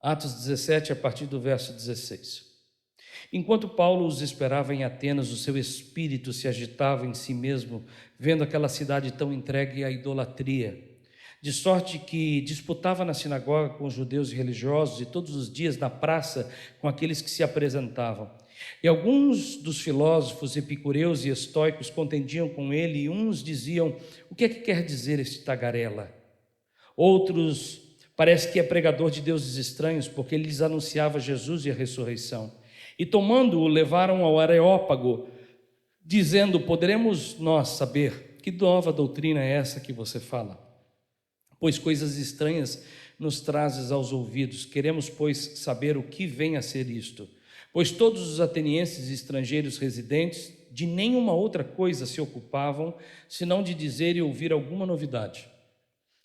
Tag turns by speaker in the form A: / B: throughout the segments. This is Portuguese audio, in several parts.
A: Atos 17, a partir do verso 16. Enquanto Paulo os esperava em Atenas, o seu espírito se agitava em si mesmo, vendo aquela cidade tão entregue à idolatria, de sorte que disputava na sinagoga com os judeus e religiosos, e todos os dias na praça com aqueles que se apresentavam. E alguns dos filósofos epicureus e estoicos contendiam com ele, e uns diziam: o que é que quer dizer este tagarela? Outros, parece que é pregador de deuses estranhos, porque ele lhes anunciava Jesus e a ressurreição. E tomando-o, levaram ao Areópago, dizendo: poderemos nós saber que nova doutrina é essa que você fala? Pois coisas estranhas nos trazes aos ouvidos. Queremos, pois, saber o que vem a ser isto. Pois todos os atenienses e estrangeiros residentes de nenhuma outra coisa se ocupavam, senão de dizer e ouvir alguma novidade.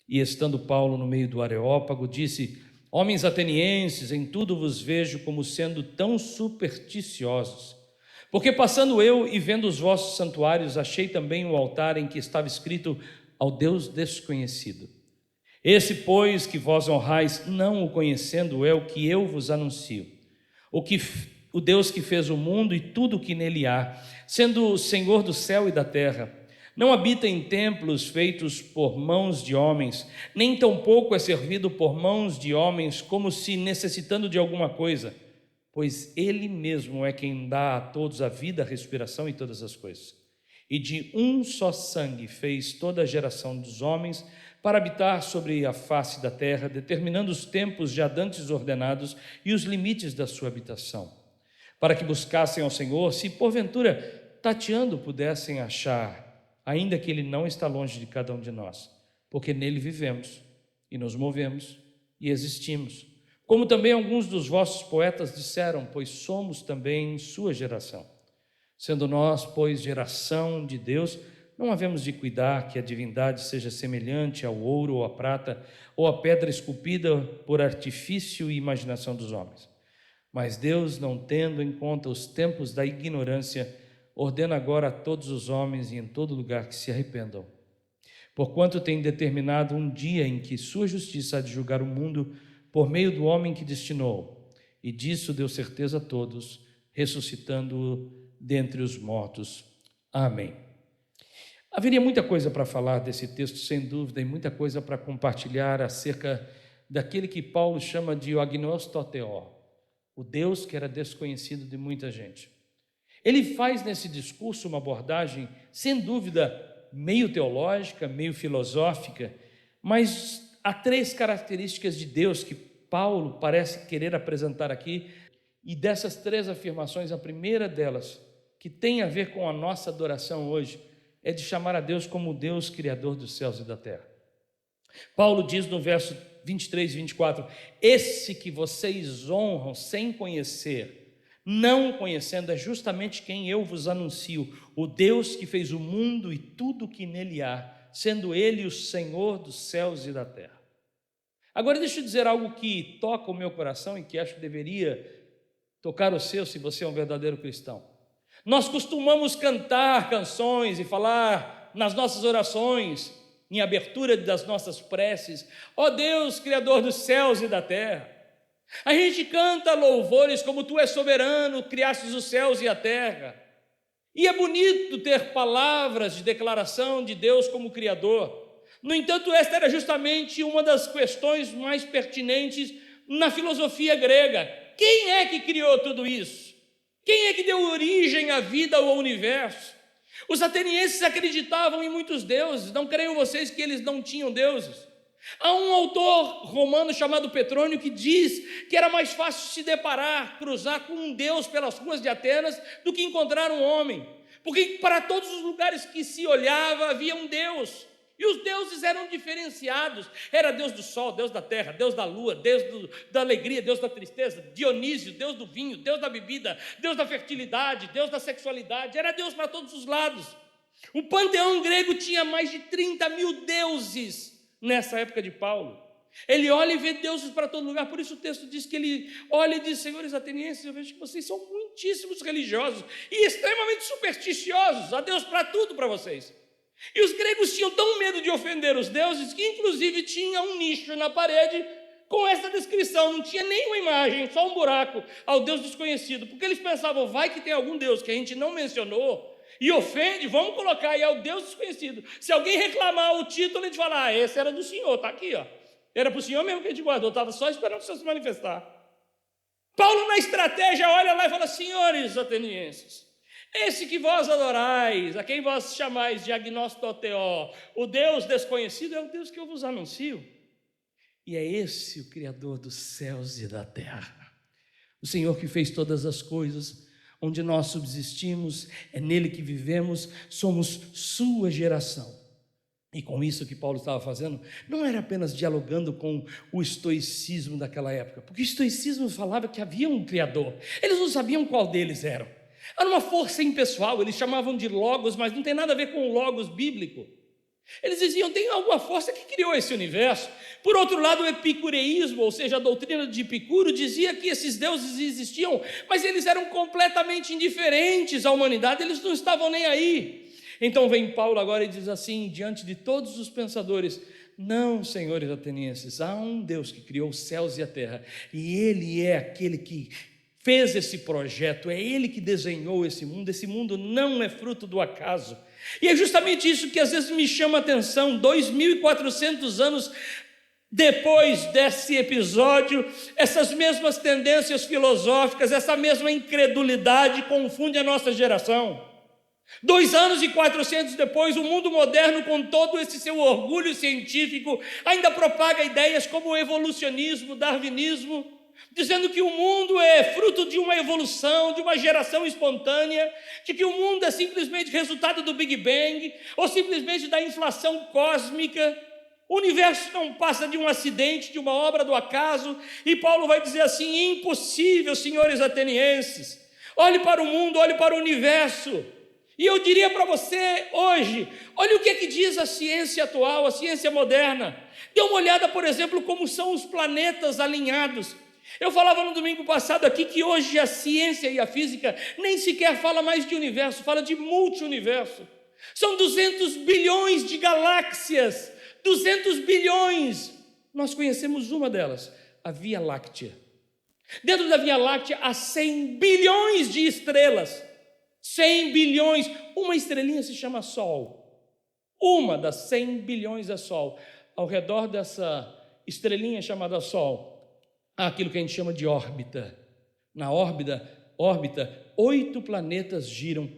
A: E estando Paulo no meio do Areópago, disse: homens atenienses, em tudo vos vejo como sendo tão supersticiosos. Porque passando eu e vendo os vossos santuários, achei também o altar em que estava escrito: ao Deus desconhecido. Esse, pois, que vós honrais, não o conhecendo, é o que eu vos anuncio. O Deus que fez o mundo e tudo o que nele há, sendo o Senhor do céu e da terra, não habita em templos feitos por mãos de homens, nem tampouco é servido por mãos de homens, como se necessitando de alguma coisa, pois ele mesmo é quem dá a todos a vida, a respiração e todas as coisas. E de um só sangue fez toda a geração dos homens, para habitar sobre a face da terra, determinando os tempos já dantes ordenados e os limites da sua habitação, para que buscassem ao Senhor, se porventura tateando pudessem achar, ainda que ele não está longe de cada um de nós, porque nele vivemos e nos movemos e existimos, como também alguns dos vossos poetas disseram, pois somos também sua geração. Sendo nós, pois, geração de Deus, não havemos de cuidar que a divindade seja semelhante ao ouro ou à prata, ou à pedra esculpida por artifício e imaginação dos homens. Mas Deus, não tendo em conta os tempos da ignorância, ordena agora a todos os homens e em todo lugar que se arrependam. Porquanto tem determinado um dia em que sua justiça há de julgar o mundo por meio do homem que destinou, e disso deu certeza a todos, ressuscitando-o dentre os mortos. Amém. Haveria muita coisa para falar desse texto, sem dúvida, e muita coisa para compartilhar acerca daquele que Paulo chama de o agnostoteó, o Deus que era desconhecido de muita gente. Ele faz nesse discurso uma abordagem, sem dúvida, meio teológica, meio filosófica, mas há três características de Deus que Paulo parece querer apresentar aqui, e dessas três afirmações, a primeira delas, que tem a ver com a nossa adoração hoje, é de chamar a Deus como o Deus criador dos céus e da terra. Paulo diz no verso 23 e 24: esse que vocês honram sem conhecer, não conhecendo, é justamente quem eu vos anuncio, o Deus que fez o mundo e tudo o que nele há, sendo ele o Senhor dos céus e da terra. Agora deixa eu dizer algo que toca o meu coração e que acho que deveria tocar o seu, se você é um verdadeiro cristão. Nós costumamos cantar canções e falar nas nossas orações, em abertura das nossas preces: ó Deus, Criador dos céus e da terra. A gente canta louvores como tu és soberano, criastes os céus e a terra. E é bonito ter palavras de declaração de Deus como Criador. No entanto, esta era justamente uma das questões mais pertinentes na filosofia grega. Quem é que criou tudo isso? Quem é que deu origem à vida ou ao universo? Os atenienses acreditavam em muitos deuses, não creiam vocês que eles não tinham deuses? Há um autor romano chamado Petrônio que diz que era mais fácil se deparar, cruzar com um deus pelas ruas de Atenas do que encontrar um homem, porque para todos os lugares que se olhava havia um Deus. E os deuses eram diferenciados, era Deus do sol, Deus da terra, Deus da lua, Deus da alegria, Deus da tristeza, Dionísio, Deus do vinho, Deus da bebida, Deus da fertilidade, Deus da sexualidade, era Deus para todos os lados. O panteão grego tinha mais de 30 mil deuses nessa época de Paulo. Ele olha e vê deuses para todo lugar, por isso o texto diz que ele olha e diz: senhores atenienses, eu vejo que vocês são muitíssimos religiosos e extremamente supersticiosos, há Deus para tudo para vocês. E os gregos tinham tão medo de ofender os deuses que inclusive tinha um nicho na parede com essa descrição, não tinha nenhuma imagem, só um buraco ao Deus desconhecido, porque eles pensavam, vai que tem algum Deus que a gente não mencionou e ofende, vamos colocar aí ao Deus desconhecido. Se alguém reclamar o título, a gente fala, esse era do Senhor, está aqui, ó. Era para o Senhor mesmo que a gente guardou, estava só esperando o Senhor se manifestar. Paulo, na estratégia, olha lá e fala, senhores atenienses, esse que vós adorais, a quem vós chamais de agnostoteó, o Deus desconhecido, é o Deus que eu vos anuncio. E é esse o Criador dos céus e da terra. O Senhor que fez todas as coisas, onde nós subsistimos, é nele que vivemos, somos sua geração. E com isso que Paulo estava fazendo, não era apenas dialogando com o estoicismo daquela época, porque o estoicismo falava que havia um Criador, eles não sabiam qual deles eram. Era uma força impessoal, eles chamavam de logos, mas não tem nada a ver com o logos bíblico. Eles diziam, tem alguma força que criou esse universo. Por outro lado, o epicureísmo, ou seja, a doutrina de Epicuro, dizia que esses deuses existiam, mas eles eram completamente indiferentes à humanidade, eles não estavam nem aí. Então vem Paulo agora e diz assim, diante de todos os pensadores, não, senhores atenienses, há um Deus que criou os céus e a terra, e Ele é aquele que fez esse projeto, é Ele que desenhou esse mundo não é fruto do acaso. E é justamente isso que às vezes me chama a atenção, 2.400 anos depois desse episódio, essas mesmas tendências filosóficas, essa mesma incredulidade confunde a nossa geração. 2 anos e 400 depois, o mundo moderno, com todo esse seu orgulho científico, ainda propaga ideias como o evolucionismo, o darwinismo, dizendo que o mundo é fruto de uma evolução, de uma geração espontânea, de que o mundo é simplesmente resultado do Big Bang, ou simplesmente da inflação cósmica. O universo não passa de um acidente, de uma obra do acaso, e Paulo vai dizer assim, impossível, senhores atenienses, olhe para o mundo, olhe para o universo, e eu diria para você hoje, olha o que é que diz a ciência atual, a ciência moderna, dê uma olhada, por exemplo, como são os planetas alinhados. Eu falava no domingo passado aqui que hoje a ciência e a física nem sequer fala mais de universo, fala de multiuniverso. São 200 bilhões de galáxias, 200 bilhões. Nós conhecemos uma delas, a Via Láctea. Dentro da Via Láctea há 100 bilhões de estrelas. 100 bilhões. Uma estrelinha se chama Sol. Uma das 100 bilhões é Sol. Ao redor dessa estrelinha chamada Sol, há aquilo que a gente chama de órbita. Na órbita, 8 planetas giram.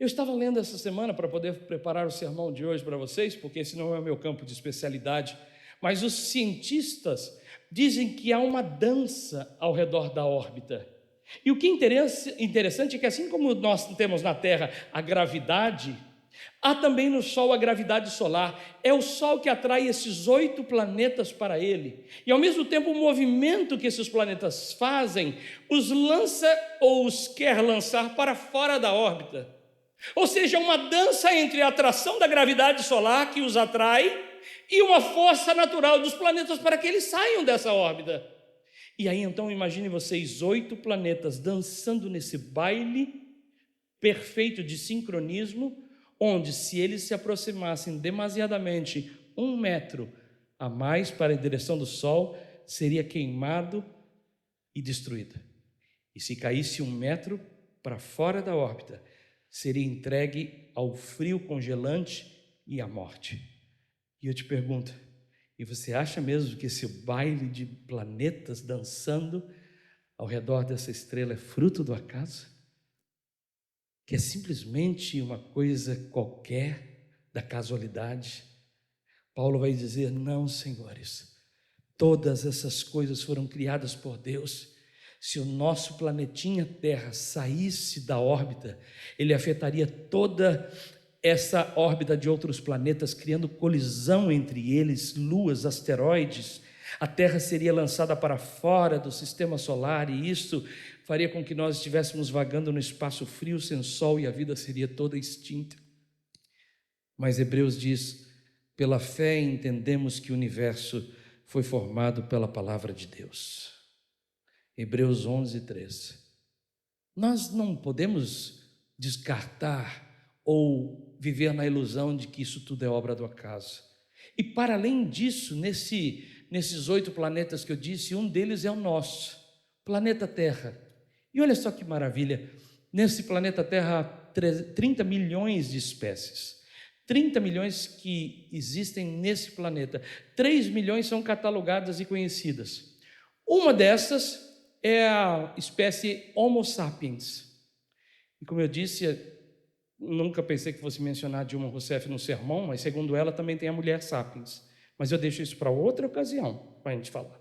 A: Eu estava lendo essa semana para poder preparar o sermão de hoje para vocês, porque esse não é o meu campo de especialidade, mas os cientistas dizem que há uma dança ao redor da órbita. E o que é interessante é que assim como nós temos na Terra a gravidade, há também no Sol a gravidade solar. É o Sol que atrai esses 8 planetas para ele. E ao mesmo tempo o movimento que esses planetas fazem os lança ou os quer lançar para fora da órbita. Ou seja, uma dança entre a atração da gravidade solar que os atrai e uma força natural dos planetas para que eles saiam dessa órbita. E aí então imagine vocês 8 planetas dançando nesse baile perfeito de sincronismo, onde se eles se aproximassem demasiadamente 1 metro a mais para a direção do Sol, seria queimado e destruído. E se caísse 1 metro para fora da órbita, seria entregue ao frio congelante e à morte. E eu te pergunto, e você acha mesmo que esse baile de planetas dançando ao redor dessa estrela é fruto do acaso? Que é simplesmente uma coisa qualquer da casualidade? Paulo vai dizer, não, senhores, todas essas coisas foram criadas por Deus. Se o nosso planetinha Terra saísse da órbita, ele afetaria toda essa órbita de outros planetas, criando colisão entre eles, luas, asteroides. A Terra seria lançada para fora do sistema solar e isso faria com que nós estivéssemos vagando no espaço frio, sem sol, e a vida seria toda extinta. Mas Hebreus diz, pela fé entendemos que o universo foi formado pela palavra de Deus. Hebreus 11:3. Nós não podemos descartar ou viver na ilusão de que isso tudo é obra do acaso. E para além disso, nesses 8 planetas que eu disse, um deles é o nosso, planeta Terra. E olha só que maravilha, nesse planeta Terra há 30 milhões de espécies. 30 milhões que existem nesse planeta. 3 milhões são catalogadas e conhecidas. Uma dessas é a espécie Homo sapiens. E como eu disse, nunca pensei que fosse mencionar Dilma Rousseff no sermão, mas segundo ela também tem a mulher sapiens. Mas eu deixo isso para outra ocasião, para a gente falar.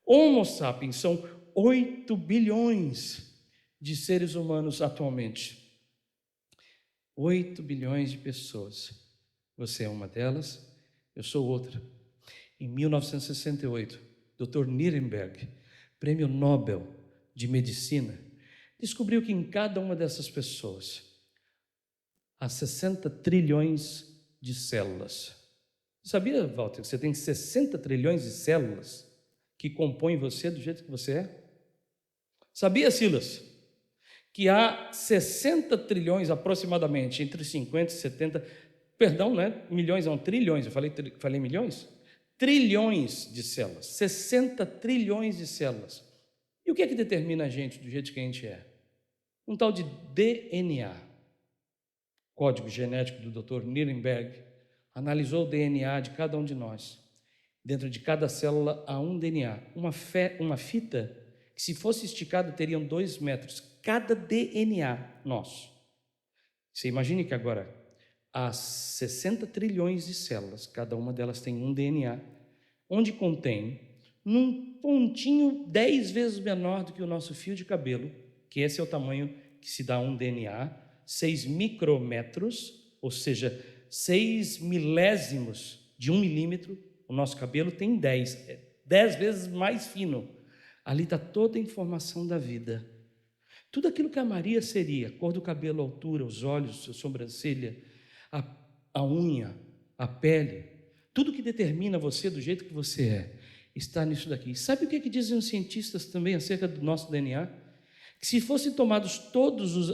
A: Homo sapiens são 8 bilhões de seres humanos atualmente. 8 bilhões de pessoas. Você é uma delas, eu sou outra. Em 1968, Dr. Nirenberg, prêmio Nobel de Medicina, descobriu que em cada uma dessas pessoas há 60 trilhões de células. Sabia, Walter, que você tem 60 trilhões de células que compõem você do jeito que você é? Sabia, Silas, que há 60 trilhões aproximadamente, entre 50 e 70, perdão, né? Milhões, não, trilhões, eu falei milhões? Trilhões de células, 60 trilhões de células. E o que é que determina a gente do jeito que a gente é? Um tal de DNA, código genético do Dr. Nirenberg, analisou o DNA de cada um de nós. Dentro de cada célula há um DNA, uma fita que, se fosse esticada, teriam 2 metros, cada DNA nosso. Você imagine que agora há 60 trilhões de células, cada uma delas tem um DNA, onde contém, num pontinho 10 vezes menor do que o nosso fio de cabelo, que esse é o tamanho que se dá a um DNA, 6 micrômetros, ou seja, 6 milésimos de 1 milímetro. O nosso cabelo tem 10 vezes mais fino. Ali está toda a informação da vida. Tudo aquilo que a Maria seria, cor do cabelo, altura, os olhos, a sobrancelha, a unha, a pele, tudo que determina você do jeito que você é, está nisso daqui. Sabe o que dizem os cientistas também acerca do nosso DNA? Que se fossem tomados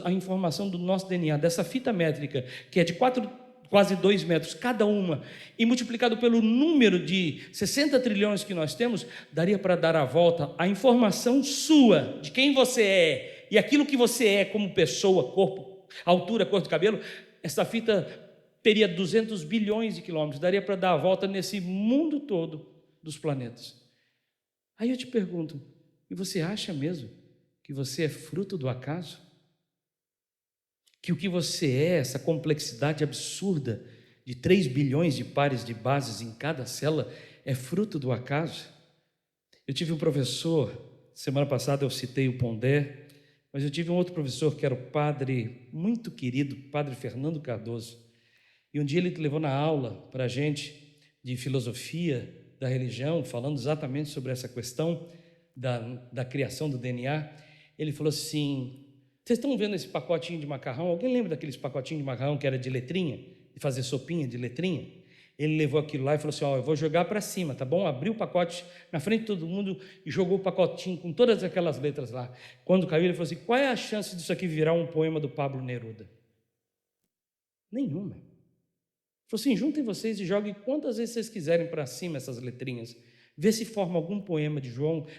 A: a informação do nosso DNA, dessa fita métrica, que é de quase 2 metros cada uma, e multiplicado pelo número de 60 trilhões que nós temos, daria para dar a volta à informação sua, de quem você é, e aquilo que você é como pessoa, corpo, altura, cor do cabelo. Essa fita teria 200 bilhões de quilômetros, daria para dar a volta nesse mundo todo dos planetas. Aí eu te pergunto, e você acha mesmo que você é fruto do acaso? Que o que você é, essa complexidade absurda de 3 bilhões de pares de bases em cada célula, é fruto do acaso? Eu tive um professor, semana passada eu citei o Pondé, mas eu tive um outro professor que era o padre muito querido, padre Fernando Cardoso, e um dia ele levou na aula para a gente de filosofia da religião, falando exatamente sobre essa questão da criação do DNA. Ele falou assim: vocês estão vendo esse pacotinho de macarrão? Alguém lembra daqueles pacotinhos de macarrão que era de letrinha? De fazer sopinha de letrinha? Ele levou aquilo lá e falou assim: eu vou jogar para cima, tá bom? Abriu o pacote na frente de todo mundo e jogou o pacotinho com todas aquelas letras lá. Quando caiu, ele falou assim: qual é a chance disso aqui virar um poema do Pablo Neruda? Nenhuma. Ele falou assim: juntem vocês e joguem quantas vezes vocês quiserem para cima essas letrinhas. Vê se forma algum poema de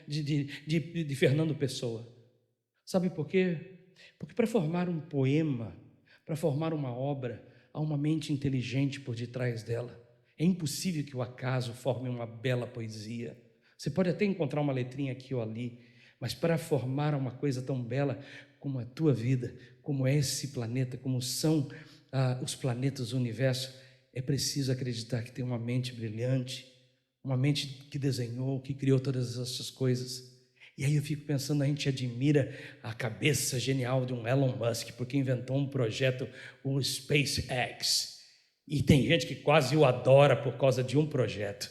A: de Fernando Pessoa. Sabe por quê? Porque para formar um poema, para formar uma obra, há uma mente inteligente por detrás dela. É impossível que o acaso forme uma bela poesia. Você pode até encontrar uma letrinha aqui ou ali, mas para formar uma coisa tão bela como a tua vida, como é esse planeta, como são os planetas do universo, é preciso acreditar que tem uma mente brilhante, uma mente que desenhou, que criou todas essas coisas. E aí eu fico pensando, a gente admira a cabeça genial de um Elon Musk, porque inventou um projeto, o SpaceX. E tem gente que quase o adora por causa de um projeto.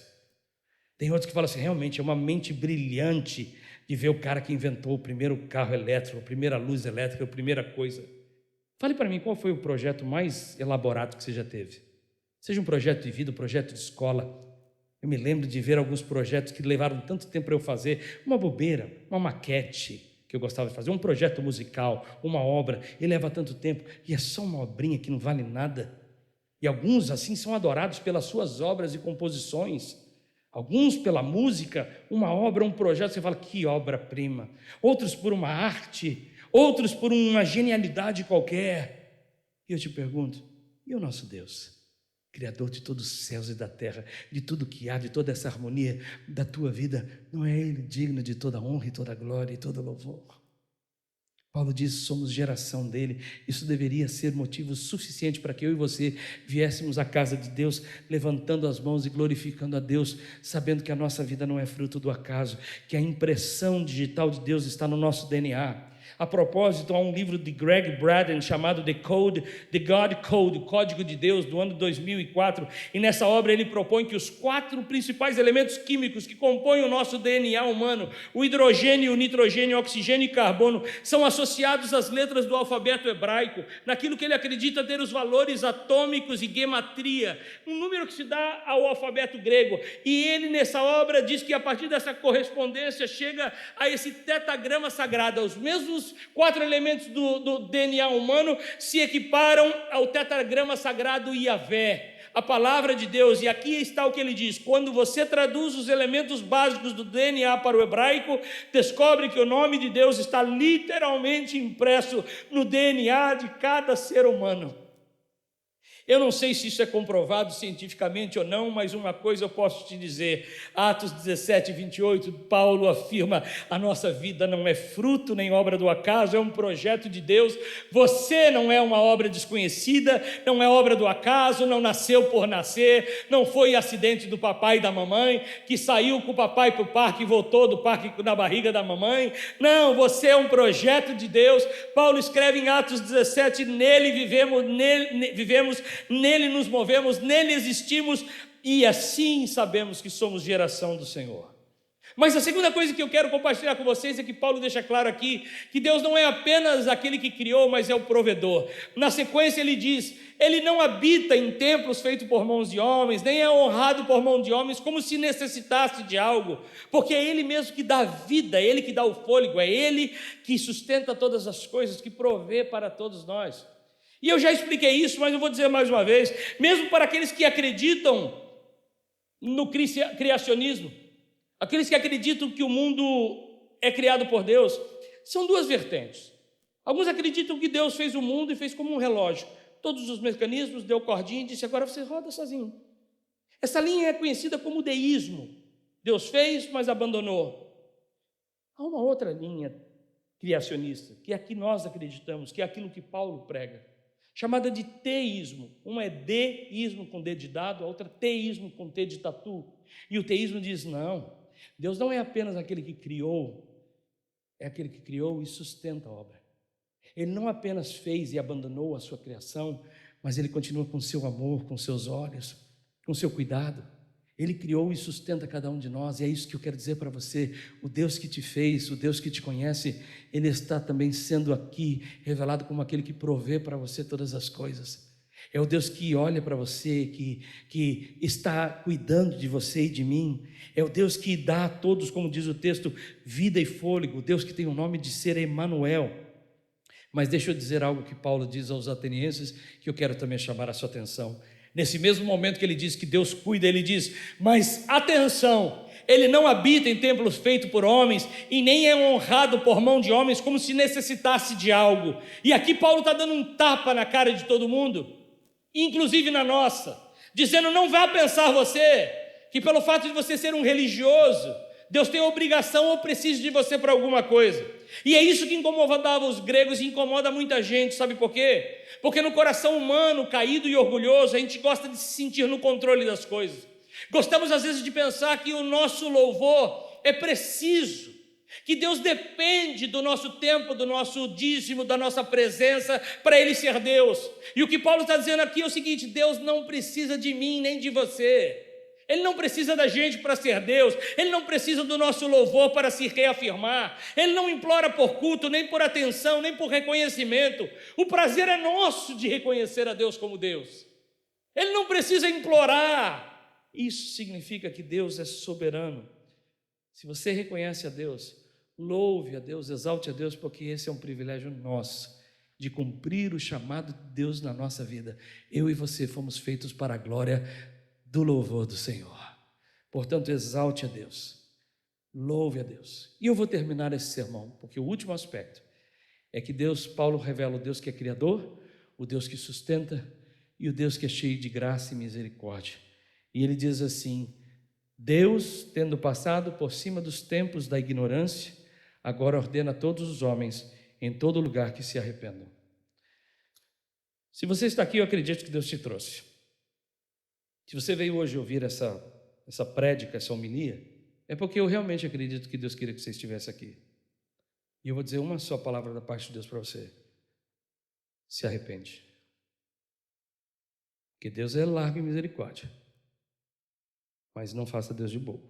A: Tem outros que falam assim, realmente é uma mente brilhante de ver o cara que inventou o primeiro carro elétrico, a primeira luz elétrica, a primeira coisa. Fale para mim, qual foi o projeto mais elaborado que você já teve? Seja um projeto de vida, um projeto de escola. Eu me lembro de ver alguns projetos que levaram tanto tempo para eu fazer. Uma bobeira, uma maquete que eu gostava de fazer, um projeto musical, uma obra, e leva tanto tempo, e é só uma obrinha que não vale nada. E alguns assim são adorados pelas suas obras e composições. Alguns pela música, uma obra, um projeto, você fala, que obra-prima. Outros por uma arte, outros por uma genialidade qualquer. E eu te pergunto, e o nosso Deus? Criador de todos os céus e da terra, de tudo que há, de toda essa harmonia da tua vida, não é Ele digno de toda honra e toda glória e todo louvor? Paulo diz, somos geração dele. Isso deveria ser motivo suficiente para que eu e você viéssemos à casa de Deus, levantando as mãos e glorificando a Deus, sabendo que a nossa vida não é fruto do acaso, que a impressão digital de Deus está no nosso DNA. A propósito, há um livro de Greg Braden chamado The God Code, o Código de Deus, do ano 2004, e nessa obra ele propõe que os 4 principais elementos químicos que compõem o nosso DNA humano, o hidrogênio, o nitrogênio, o oxigênio e carbono, são associados às letras do alfabeto hebraico, naquilo que ele acredita ter os valores atômicos e gematria, um número que se dá ao alfabeto grego, e ele nessa obra diz que a partir dessa correspondência chega a esse tetagrama sagrado, os mesmos 4 elementos do DNA humano se equiparam ao tetragrama sagrado Yahvé, a palavra de Deus. E aqui está o que ele diz: quando você traduz os elementos básicos do DNA para o hebraico, descobre que o nome de Deus está literalmente impresso no DNA de cada ser humano. Eu não sei se isso é comprovado cientificamente ou não, mas uma coisa eu posso te dizer: Atos 17, 28, Paulo afirma, a nossa vida não é fruto nem obra do acaso, é um projeto de Deus. Você não é uma obra desconhecida, não é obra do acaso, não nasceu por nascer, não foi acidente do papai e da mamãe, que saiu com o papai para o parque e voltou do parque na barriga da mamãe. Não, você é um projeto de Deus. Paulo escreve em Atos 17, nele vivemos, nele nos movemos, nele existimos, e assim sabemos que somos geração do Senhor. Mas a segunda coisa que eu quero compartilhar com vocês é que Paulo deixa claro aqui que Deus não é apenas aquele que criou, mas é o provedor. Na sequência ele diz, ele não habita em templos feitos por mãos de homens, nem é honrado por mão de homens como se necessitasse de algo, porque é ele mesmo que dá vida, é ele que dá o fôlego, é ele que sustenta todas as coisas, que provê para todos nós. E eu já expliquei isso, mas eu vou dizer mais uma vez, mesmo para aqueles que acreditam no criacionismo, aqueles que acreditam que o mundo é criado por Deus, são 2 vertentes. Alguns acreditam que Deus fez o mundo e fez como um relógio, todos os mecanismos, deu cordinha e disse, agora você roda sozinho. Essa linha é conhecida como deísmo. Deus fez, mas abandonou. Há uma outra linha criacionista, que é a que nós acreditamos, que é aquilo que Paulo prega, chamada de teísmo. Uma é deísmo com D de dado, a outra teísmo com T de tatu. E o teísmo diz, não, Deus não é apenas aquele que criou, é aquele que criou e sustenta a obra. Ele não apenas fez e abandonou a sua criação, mas ele continua com seu amor, com seus olhos, com seu cuidado. Ele criou e sustenta cada um de nós, e é isso que eu quero dizer para você. O Deus que te fez, o Deus que te conhece, Ele está também sendo aqui revelado como aquele que provê para você todas as coisas. É o Deus que olha para você, que está cuidando de você e de mim. É o Deus que dá a todos, como diz o texto, vida e fôlego. O Deus que tem o nome de ser Emanuel. Mas deixa eu dizer algo que Paulo diz aos atenienses, que eu quero também chamar a sua atenção. Nesse mesmo momento que ele diz que Deus cuida, ele diz, mas atenção, ele não habita em templos feitos por homens e nem é honrado por mão de homens como se necessitasse de algo. E aqui Paulo está dando um tapa na cara de todo mundo, inclusive na nossa, dizendo, não vá pensar você, que pelo fato de você ser um religioso, Deus tem obrigação ou precisa de você para alguma coisa. E é isso que incomodava os gregos e incomoda muita gente, sabe por quê? Porque no coração humano, caído e orgulhoso, a gente gosta de se sentir no controle das coisas. Gostamos às vezes de pensar que o nosso louvor é preciso, que Deus depende do nosso tempo, do nosso dízimo, da nossa presença, para Ele ser Deus. E o que Paulo está dizendo aqui é o seguinte, Deus não precisa de mim nem de você. Ele não precisa da gente para ser Deus, Ele não precisa do nosso louvor para se reafirmar, Ele não implora por culto, nem por atenção, nem por reconhecimento. O prazer é nosso de reconhecer a Deus como Deus. Ele não precisa implorar. Isso significa que Deus é soberano. Se você reconhece a Deus, louve a Deus, exalte a Deus, porque esse é um privilégio nosso, de cumprir o chamado de Deus na nossa vida. Eu e você fomos feitos para a glória do louvor do Senhor. Portanto, exalte a Deus, louve a Deus. E eu vou terminar esse sermão, porque o último aspecto é que Deus, Paulo revela o Deus que é criador, o Deus que sustenta e o Deus que é cheio de graça e misericórdia. E ele diz assim: Deus, tendo passado por cima dos tempos da ignorância, agora ordena a todos os homens em todo lugar que se arrependam. Se você está aqui, eu acredito que Deus te trouxe. Se você veio hoje ouvir essa prédica, essa homilia, é porque eu realmente acredito que Deus queria que você estivesse aqui. E eu vou dizer uma só palavra da parte de Deus para você: se arrepende. Porque Deus é largo em misericórdia, mas não faça Deus de bobo.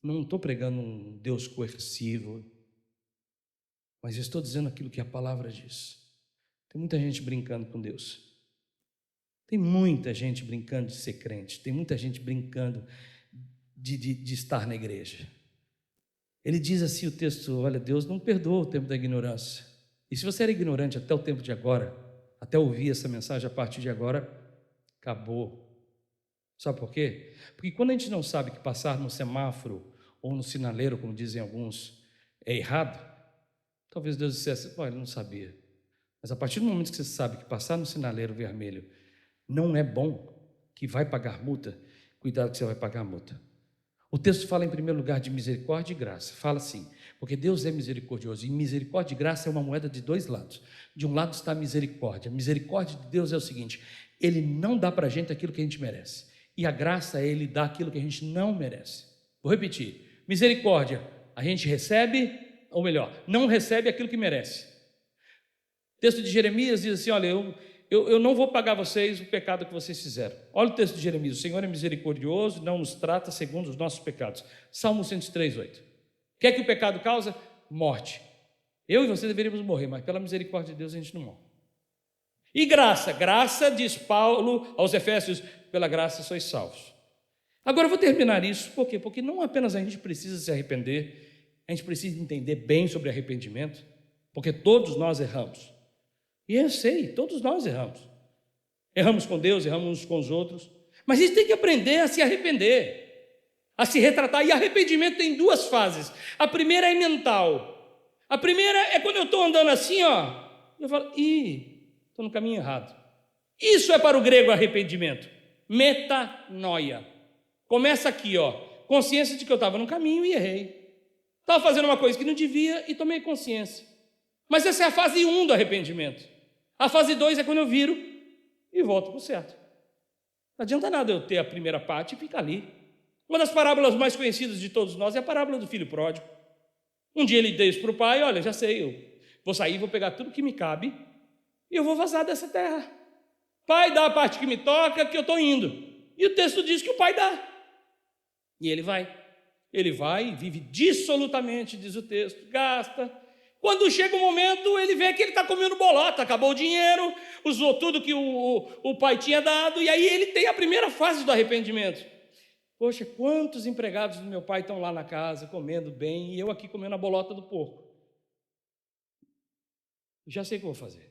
A: Não estou pregando um Deus coercivo, mas estou dizendo aquilo que a palavra diz. Tem muita gente brincando com Deus. Tem muita gente brincando de ser crente. Tem muita gente brincando de estar na igreja. Ele diz assim o texto: olha, Deus não perdoa o tempo da ignorância. E se você era ignorante até o tempo de agora, até ouvir essa mensagem, a partir de agora, acabou. Sabe por quê? Porque quando a gente não sabe que passar no semáforo ou no sinaleiro, como dizem alguns, é errado, talvez Deus dissesse: ele não sabia. Mas a partir do momento que você sabe que passar no sinaleiro vermelho não é bom, que vai pagar multa, cuidado que você vai pagar multa. O texto fala em primeiro lugar de misericórdia e graça. Fala assim, porque Deus é misericordioso. E misericórdia e graça é uma moeda de dois lados. De um lado está a misericórdia. A misericórdia de Deus é o seguinte: Ele não dá para a gente aquilo que a gente merece. E a graça é Ele dá aquilo que a gente não merece. Vou repetir. Misericórdia, a gente recebe, ou melhor, não recebe aquilo que merece. O texto de Jeremias diz assim: olha, eu não vou pagar vocês o pecado que vocês fizeram. Olha o texto de Jeremias: o Senhor é misericordioso, não nos trata segundo os nossos pecados. Salmo 103:8. O que é que o pecado causa? Morte. Eu e você deveríamos morrer, mas pela misericórdia de Deus a gente não morre. E graça, diz Paulo aos Efésios: pela graça sois salvos. Agora eu vou terminar isso, por quê? Porque não apenas a gente precisa se arrepender, a gente precisa entender bem sobre arrependimento, porque todos nós erramos. E eu sei, todos nós erramos. Erramos com Deus, erramos uns com os outros. Mas a gente tem que aprender a se arrepender, a se retratar. E arrependimento tem duas fases. A primeira é mental. A primeira é quando eu estou andando assim, eu falo: estou no caminho errado. Isso é para o grego arrependimento. Metanoia. Começa aqui, consciência de que eu estava no caminho e errei. Estava fazendo uma coisa que não devia e tomei consciência. Mas essa é a fase 1 do arrependimento. A fase 2 é quando eu viro e volto para o certo. Não adianta nada eu ter a primeira parte e ficar ali. Uma das parábolas mais conhecidas de todos nós é a parábola do filho pródigo. Um dia ele disse para o pai: olha, já sei, eu vou sair, vou pegar tudo que me cabe e eu vou vazar dessa terra. Pai, dá a parte que me toca, que eu estou indo. E o texto diz que o pai dá. E ele vai e vive dissolutamente, diz o texto, gasta. Quando chega o momento, ele vê que ele está comendo bolota, acabou o dinheiro, usou tudo que o pai tinha dado, e aí ele tem a primeira fase do arrependimento. Poxa, quantos empregados do meu pai estão lá na casa, comendo bem, e eu aqui comendo a bolota do porco. Já sei o que eu vou fazer.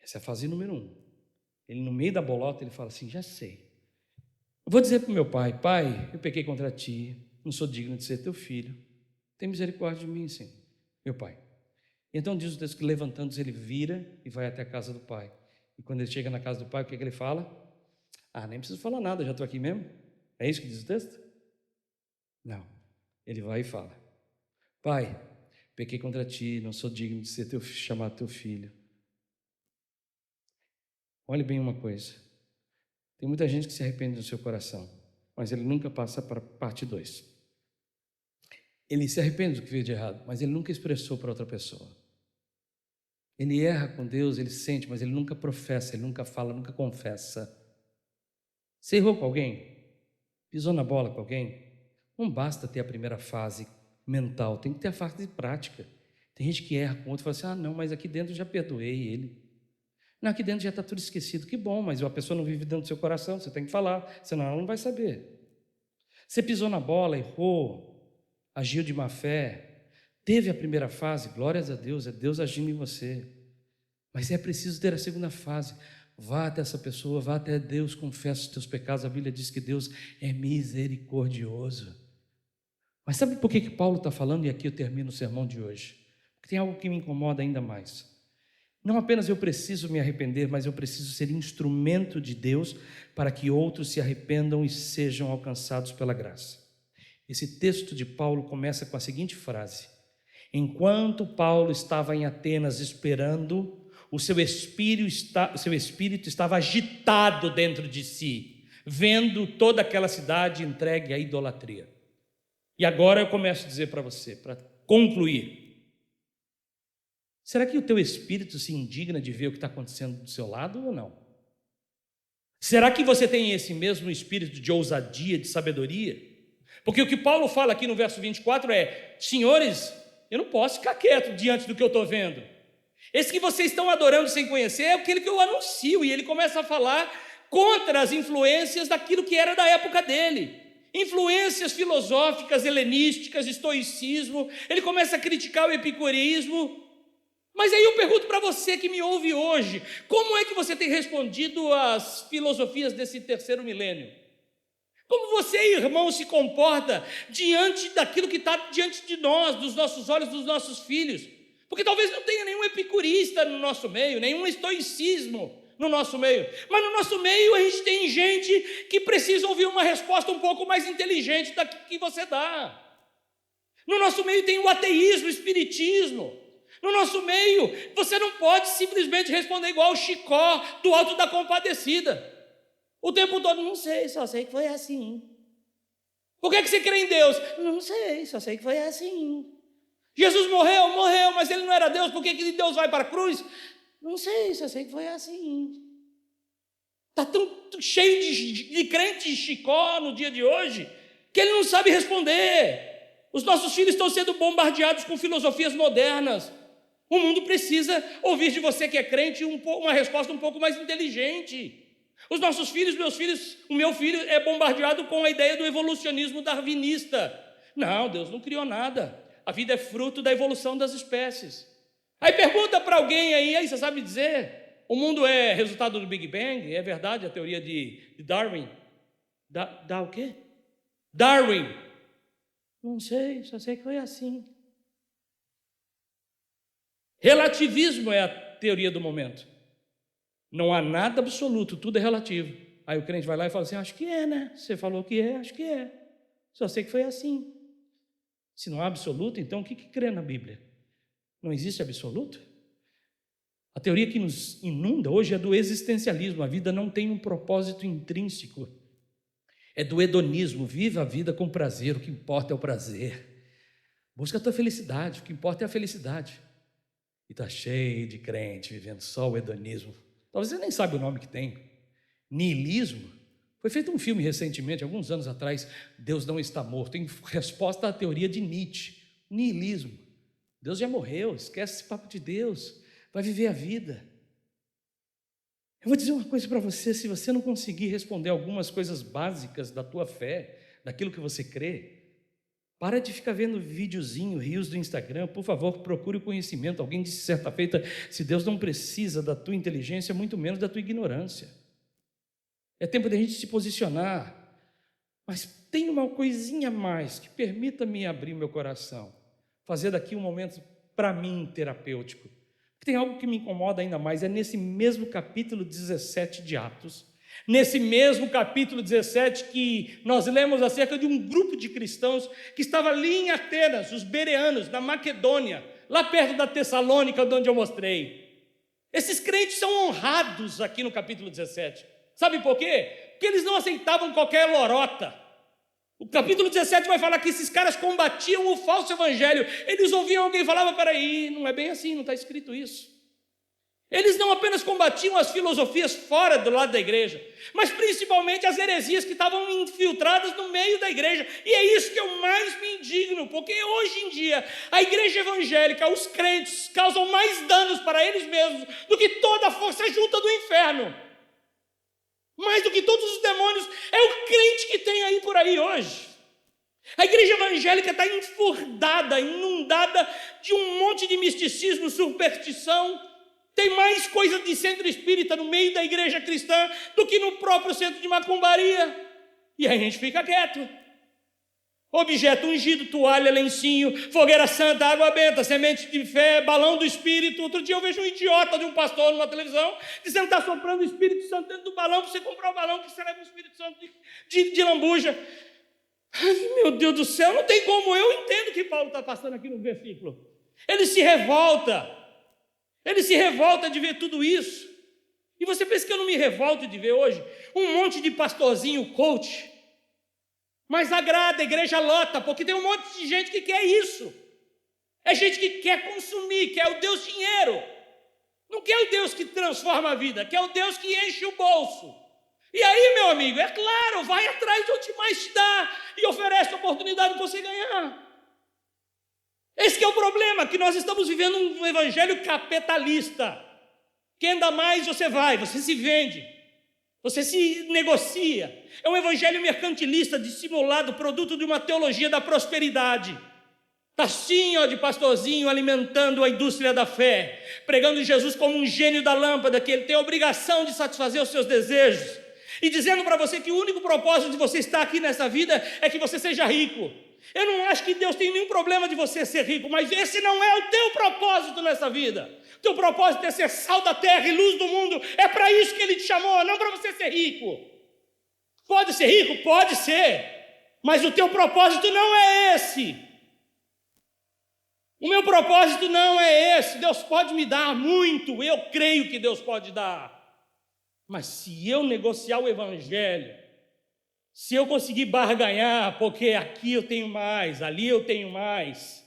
A: Essa é a fase número 1. Ele, no meio da bolota, ele fala assim: já sei. Eu vou dizer para o meu pai: pai, eu pequei contra ti, não sou digno de ser teu filho, tem misericórdia de mim, sim, meu pai. E então diz o texto que, levantando-se, ele vira e vai até a casa do pai. E quando ele chega na casa do pai, o que ele fala? Nem preciso falar nada, já estou aqui mesmo. É isso que diz o texto? Não. Ele vai e fala: pai, pequei contra ti, não sou digno de ser chamado teu filho. Olhe bem uma coisa: tem muita gente que se arrepende do seu coração, mas ele nunca passa para a parte 2. Ele se arrepende do que fez de errado, mas ele nunca expressou para outra pessoa. Ele erra com Deus, ele sente, mas ele nunca professa, ele nunca fala, nunca confessa. Você errou com alguém? Pisou na bola com alguém? Não basta ter a primeira fase mental, tem que ter a fase prática. Tem gente que erra com outro e fala assim: não, mas aqui dentro eu já perdoei ele. Não, aqui dentro já está tudo esquecido. Que bom, mas a pessoa não vive dentro do seu coração, você tem que falar, senão ela não vai saber. Você pisou na bola, errou, agiu de má fé, teve a primeira fase, glórias a Deus, é Deus agindo em você. Mas é preciso ter a segunda fase. vá até essa pessoa, vá até Deus, confessa os teus pecados. A Bíblia diz que Deus é misericordioso. Mas sabe por que Paulo está falando? E aqui eu termino o sermão de hoje. Porque tem algo que me incomoda ainda mais. Não apenas eu preciso me arrepender, mas eu preciso ser instrumento de Deus para que outros se arrependam e sejam alcançados pela graça. Esse texto de Paulo começa com a seguinte frase: enquanto Paulo estava em Atenas esperando, o seu espírito estava agitado dentro de si, vendo toda aquela cidade entregue à idolatria. E agora eu começo a dizer para você, para concluir: será que o teu espírito se indigna de ver o que está acontecendo do seu lado ou não? Será que você tem esse mesmo espírito de ousadia, de sabedoria? Porque o que Paulo fala aqui no verso 24 é: senhores, eu não posso ficar quieto diante do que eu estou vendo. Esse que vocês estão adorando sem conhecer é aquele que eu anuncio. E ele começa a falar contra as influências daquilo que era da época dele. Influências filosóficas, helenísticas, estoicismo. Ele começa a criticar o epicureísmo. Mas aí eu pergunto para você que me ouve hoje: como é que você tem respondido às filosofias desse terceiro milênio? Como você, irmão, se comporta diante daquilo que está diante de nós, dos nossos olhos, dos nossos filhos? Porque talvez não tenha nenhum epicurista no nosso meio, nenhum estoicismo no nosso meio, mas no nosso meio a gente tem gente que precisa ouvir uma resposta um pouco mais inteligente da que você dá. No nosso meio tem o ateísmo, o espiritismo. No nosso meio, você não pode simplesmente responder igual o Chicó do Alto da Compadecida. O tempo todo: não sei, só sei que foi assim. Por que você crê em Deus? Não sei, só sei que foi assim. Jesus morreu, mas ele não era Deus, por que Deus vai para a cruz? Não sei, só sei que foi assim. Está tão cheio de crente Chicó no dia de hoje, que ele não sabe responder. Os nossos filhos estão sendo bombardeados com filosofias modernas. O mundo precisa ouvir de você que é crente uma resposta um pouco mais inteligente. Os nossos filhos, meus filhos, o meu filho é bombardeado com a ideia do evolucionismo darwinista. Não, Deus não criou nada. A vida é fruto da evolução das espécies. Aí pergunta para alguém aí você sabe dizer: o mundo é resultado do Big Bang? É verdade a teoria de Darwin? O quê? Darwin. Não sei, só sei que foi assim. Relativismo é a teoria do momento. Não há nada absoluto, tudo é relativo. Aí o crente vai lá e fala assim: acho que é, né? Você falou que é, acho que é. Só sei que foi assim. Se não há absoluto, então o que crê na Bíblia? Não existe absoluto? A teoria que nos inunda hoje é do existencialismo. A vida não tem um propósito intrínseco. É do hedonismo. Viva a vida com prazer, o que importa é o prazer. Busca a tua felicidade, o que importa é a felicidade. E está cheio de crente vivendo só o hedonismo. Talvez você nem saiba o nome que tem. Niilismo. Foi feito um filme recentemente, alguns anos atrás, Deus Não Está Morto, em resposta à teoria de Nietzsche. Niilismo. Deus já morreu, esquece esse papo de Deus, vai viver a vida. Eu vou dizer uma coisa para você: se você não conseguir responder algumas coisas básicas da tua fé, daquilo que você crê, para de ficar vendo videozinho, rios do Instagram. Por favor, procure o conhecimento. Alguém disse certa feita: se Deus não precisa da tua inteligência, muito menos da tua ignorância. É tempo de a gente se posicionar. Mas tem uma coisinha a mais que permita-me abrir meu coração, fazer daqui um momento para mim terapêutico. Tem algo que me incomoda ainda mais, é nesse mesmo capítulo 17 de Atos, nesse mesmo capítulo 17 que nós lemos acerca de um grupo de cristãos que estava ali em Atenas, os bereanos, na Macedônia, lá perto da Tessalônica, de onde eu mostrei. Esses crentes são honrados aqui no capítulo 17. Sabe por quê? Porque eles não aceitavam qualquer lorota. O capítulo 17 vai falar que esses caras combatiam o falso evangelho. Eles ouviam alguém e falavam: peraí, não é bem assim, não está escrito isso. Eles não apenas combatiam as filosofias fora do lado da igreja, mas principalmente as heresias que estavam infiltradas no meio da igreja. E é isso que eu mais me indigno, porque hoje em dia a igreja evangélica, os crentes, causam mais danos para eles mesmos do que toda a força junta do inferno. Mais do que todos os demônios, é o crente que tem aí por aí hoje. A igreja evangélica está enfurdada, inundada de um monte de misticismo, superstição. Tem mais coisa de centro espírita no meio da igreja cristã do que no próprio centro de macumbaria. E aí a gente fica quieto. Objeto ungido, toalha, lencinho, fogueira santa, água benta, semente de fé, balão do Espírito. Outro dia eu vejo um idiota de um pastor numa televisão dizendo que está soprando o Espírito Santo dentro do balão para você comprar o balão que você leva o Espírito Santo de lambuja. Ai, meu Deus do céu, não tem como. Eu entendo o que Paulo está passando aqui no versículo. Ele se revolta. Ele se revolta de ver tudo isso. E você pensa que eu não me revolto de ver hoje um monte de pastorzinho coach, mas agrada, a igreja lota, porque tem um monte de gente que quer isso. É gente que quer consumir, quer o Deus dinheiro. Não quer o Deus que transforma a vida, quer o Deus que enche o bolso. E aí, meu amigo, é claro, vai atrás de onde mais te dá e oferece oportunidade para você ganhar. Esse que é o problema, que nós estamos vivendo um evangelho capitalista. Quem anda mais, você vai, você se vende, você se negocia. É um evangelho mercantilista, dissimulado, produto de uma teologia da prosperidade. Está assim, ó, de pastorzinho, alimentando a indústria da fé, pregando Jesus como um gênio da lâmpada, que ele tem a obrigação de satisfazer os seus desejos, e dizendo para você que o único propósito de você estar aqui nessa vida é que você seja rico. Eu não acho que Deus tem nenhum problema de você ser rico, mas esse não é o teu propósito nessa vida. O teu propósito é ser sal da terra e luz do mundo. É para isso que Ele te chamou, não para você ser rico. Pode ser rico? Pode ser. Mas o teu propósito não é esse. O meu propósito não é esse. Deus pode me dar muito, eu creio que Deus pode dar. Mas se eu negociar o evangelho, se eu conseguir barganhar, porque aqui eu tenho mais, ali eu tenho mais,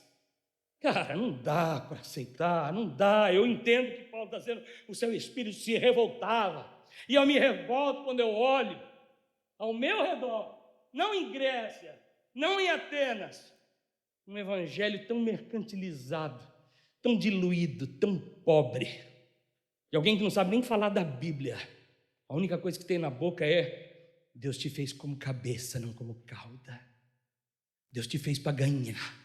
A: cara, não dá para aceitar, não dá. Eu entendo que Paulo está dizendo, o seu espírito se revoltava, e eu me revolto quando eu olho ao meu redor, não em Grécia, não em Atenas, um evangelho tão mercantilizado, tão diluído, tão pobre, de alguém que não sabe nem falar da Bíblia. A única coisa que tem na boca é: Deus te fez como cabeça, não como cauda. Deus te fez para ganhar.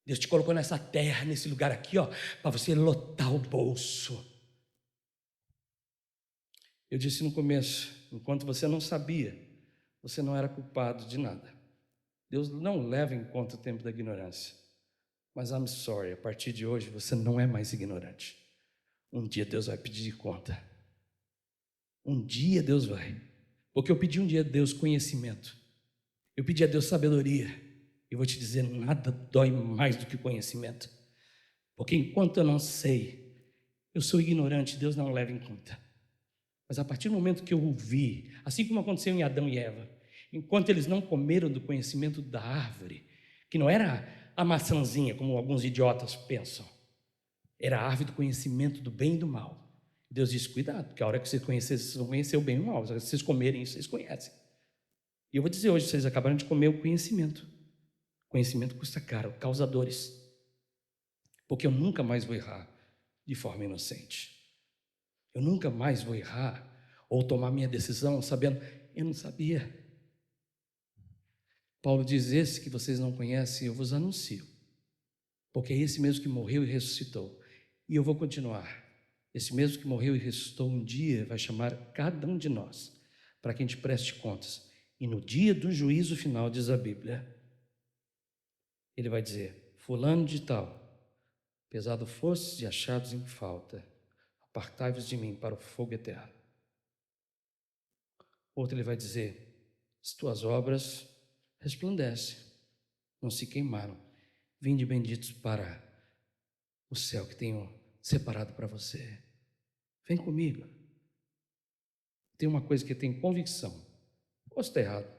A: Deus te colocou nessa terra, nesse lugar aqui, ó, para você lotar o bolso. Eu disse no começo, enquanto você não sabia, você não era culpado de nada. Deus não leva em conta o tempo da ignorância. Mas I'm sorry, a partir de hoje você não é mais ignorante. Um dia Deus vai pedir conta. Um dia Deus vai. Porque eu pedi um dia a Deus conhecimento. Eu pedi a Deus sabedoria. E vou te dizer, nada dói mais do que conhecimento. Porque enquanto eu não sei, eu sou ignorante, Deus não leva em conta. Mas a partir do momento que eu ouvi, assim como aconteceu em Adão e Eva, enquanto eles não comeram do conhecimento da árvore, que não era a maçãzinha, como alguns idiotas pensam, era a árvore do conhecimento do bem e do mal. Deus disse, cuidado, porque a hora que vocês conhecerem, vocês vão conhecer o bem e o mal. Se vocês comerem isso, vocês conhecem. E eu vou dizer hoje, vocês acabaram de comer o conhecimento. Conhecimento custa caro, causa dores. Porque eu nunca mais vou errar de forma inocente. Eu nunca mais vou errar ou tomar minha decisão sabendo, eu não sabia. Paulo diz, esse que vocês não conhecem, eu vos anuncio. Porque é esse mesmo que morreu e ressuscitou. E eu vou continuar. Esse mesmo que morreu e ressuscitou um dia vai chamar cada um de nós para que a gente preste contas. E no dia do juízo final, diz a Bíblia, ele vai dizer, fulano de tal, pesado fostes e achados em falta, apartai-vos de mim para o fogo eterno. Outro ele vai dizer, as tuas obras resplandecem, não se queimaram. Vinde benditos para o céu que tenho separado para você. Vem comigo. Tem uma coisa que eu tenho convicção. Posso estar errado,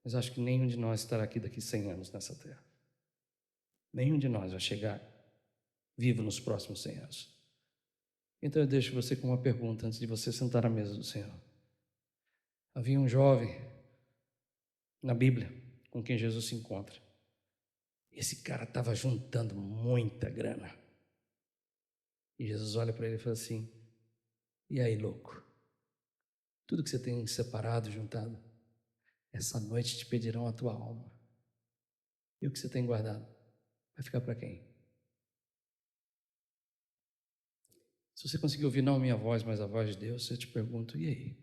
A: mas acho que nenhum de nós estará aqui daqui 100 anos nessa terra. Nenhum de nós vai chegar vivo nos próximos 100 anos. Então eu deixo você com uma pergunta antes de você sentar à mesa do Senhor. Havia um jovem na Bíblia com quem Jesus se encontra. Esse cara estava juntando muita grana. E Jesus olha para ele e fala assim, e aí, louco? Tudo que você tem separado, juntado, essa noite te pedirão a tua alma. E o que você tem guardado vai ficar para quem? Se Se você conseguir ouvir não a minha voz, mas a voz de Deus, eu te pergunto, e aí?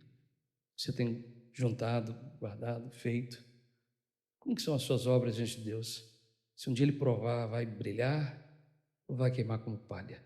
A: Você tem juntado, guardado, feito? Como que são as suas obras diante de Deus? Se um dia Ele provar, vai brilhar ou vai queimar como palha?